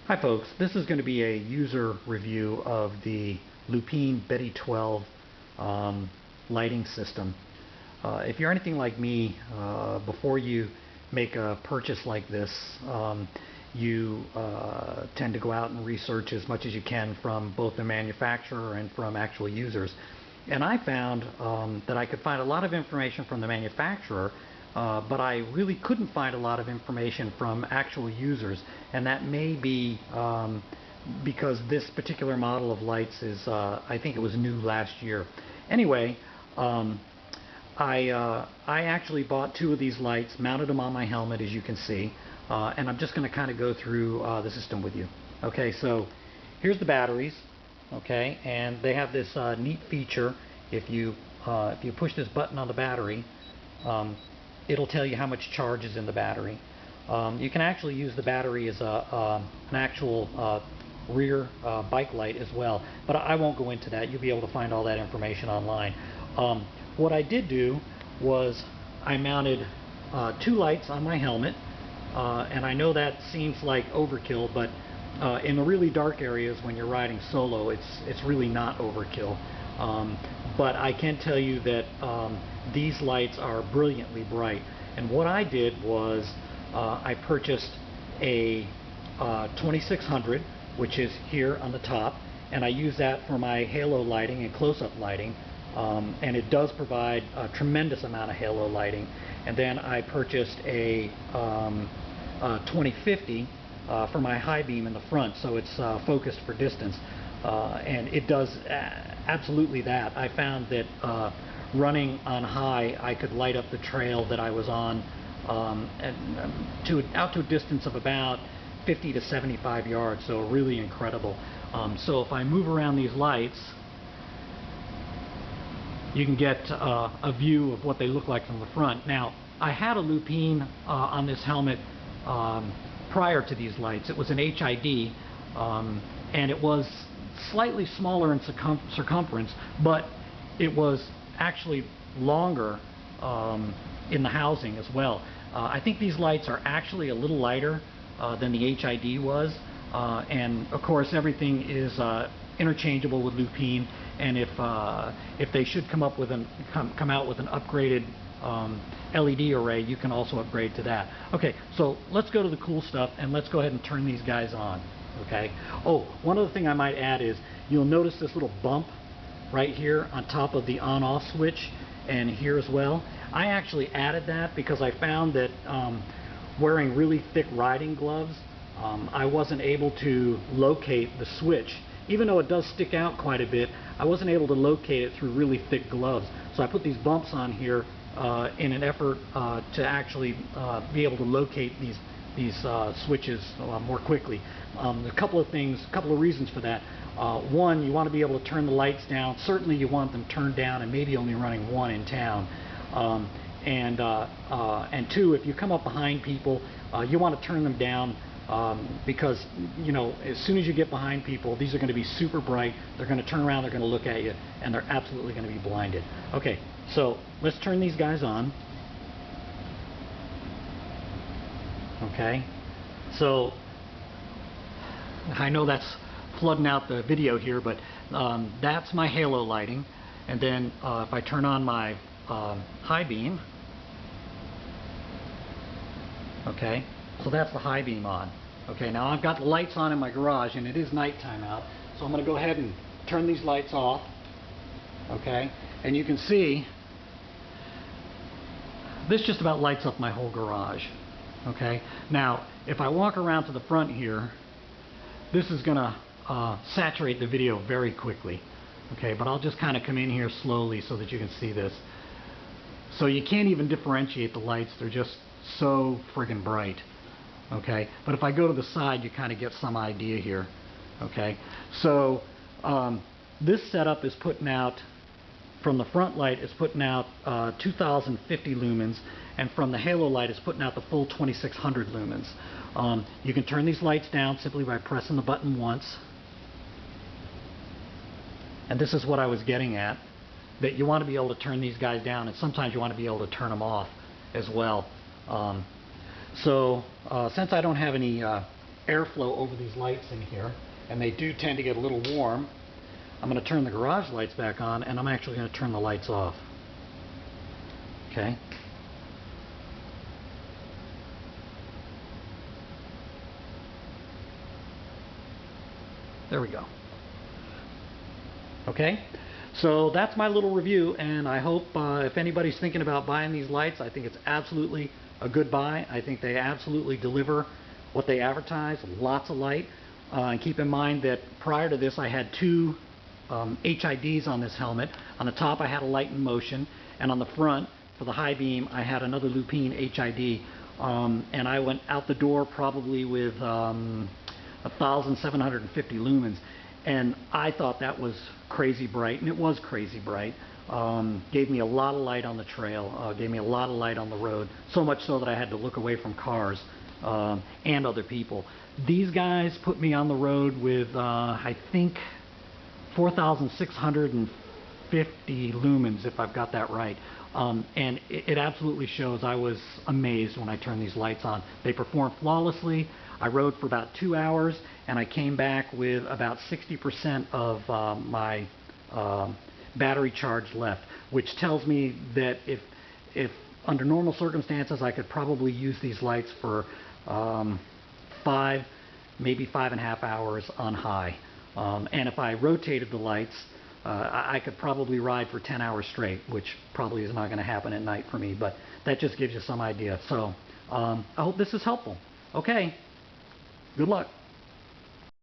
Hi folks, this is going to be a user review of the Lupine Betty 12 lighting system. If you're anything like me, before you make a purchase like this, you tend to go out and research as much as you can from both the manufacturer and from actual users. And I found that I could find a lot of information from the manufacturer, but I really couldn't find a lot of information from actual users, and that may be because this particular model of lights is, I think it was new last year. Anyway, I actually bought two of these lights, mounted them on my helmet, as you can see, and I'm just going to kind of go through the system with you. Okay, so here's the batteries, okay, and they have this neat feature. If you push this button on the battery, it'll tell you how much charge is in the battery. You can actually use the battery as an actual rear bike light as well, but I won't go into that. You'll be able to find all that information online. What I did do was I mounted two lights on my helmet, and I know that seems like overkill, but in the really dark areas when you're riding solo, it's really not overkill. But I can tell you that these lights are brilliantly bright. And what I did was I purchased a 2600, which is here on the top, and I use that for my halo lighting and close-up lighting, and it does provide a tremendous amount of halo lighting. And then I purchased a 2050 for my high beam in the front, so it's focused for distance. And it does absolutely that. I found that running on high, I could light up the trail that I was on out to a distance of about 50 to 75 yards, so really incredible. So if I move around these lights, you can get a view of what they look like from the front. Now, I had a Lupine on this helmet prior to these lights. It was an HID, and it was slightly smaller in circumference, but it was actually longer in the housing as well. I think these lights are actually a little lighter than the HID was, and of course everything is interchangeable with Lupine, and if they should come out with an upgraded LED array, you can also upgrade to that. Okay, so let's go to the cool stuff, and let's go ahead and turn these guys on. Okay. Oh, one other thing I might add is you'll notice this little bump right here on top of the on-off switch, and here as well. I actually added that because I found that wearing really thick riding gloves, I wasn't able to locate the switch. Even though it does stick out quite a bit, I wasn't able to locate it through really thick gloves. So I put these bumps on here in an effort to actually be able to locate these switches more quickly. A couple of reasons for that. One, you want to be able to turn the lights down. Certainly you want them turned down and maybe only running one in town. And two, if you come up behind people, you want to turn them down because, you know, as soon as you get behind people, these are going to be super bright. They're going to turn around, they're going to look at you, and they're absolutely going to be blinded. Okay, so let's turn these guys on. Okay, so I know that's flooding out the video here, but that's my halo lighting. And then if I turn on my high beam, okay, so that's the high beam on. Okay, now I've got the lights on in my garage, and it is nighttime out, so I'm going to go ahead and turn these lights off. Okay, and you can see this just about lights up my whole garage. Okay, now if I walk around to the front here, this is going to saturate the video very quickly. Okay, but I'll just kind of come in here slowly so that you can see this. So you can't even differentiate the lights, they're just so friggin' bright. Okay, but if I go to the side, you kind of get some idea here. Okay, so this setup is putting out, from the front light, it's putting out 2050 lumens, and from the halo light, it's putting out the full 2600 lumens. You can turn these lights down simply by pressing the button once. And this is what I was getting at, that you want to be able to turn these guys down, and sometimes you want to be able to turn them off as well. So since I don't have any airflow over these lights in here, and they do tend to get a little warm. I'm going to turn the garage lights back on, and I'm actually going to turn the lights off. Okay. There we go. Okay, so that's my little review, and I hope if anybody's thinking about buying these lights, I think it's absolutely a good buy. I think they absolutely deliver what they advertise, lots of light. And keep in mind that prior to this I had two HIDs on this helmet. On the top I had a light in motion, and on the front for the high beam I had another Lupine HID. And I went out the door probably with 1,750 lumens. And I thought that was crazy bright, and it was crazy bright. Gave me a lot of light on the trail, gave me a lot of light on the road, so much so that I had to look away from cars and other people. These guys put me on the road with, I think, 4,650 lumens, if I've got that right. And it absolutely shows. I was amazed when I turned these lights on. They performed flawlessly. I rode for about 2 hours, and I came back with about 60% of my battery charge left, which tells me that if under normal circumstances I could probably use these lights for 5, maybe 5.5 hours on high. And if I rotated the lights, I could probably ride for 10 hours straight, which probably is not going to happen at night for me, but that just gives you some idea. So I hope this is helpful. Okay, good luck.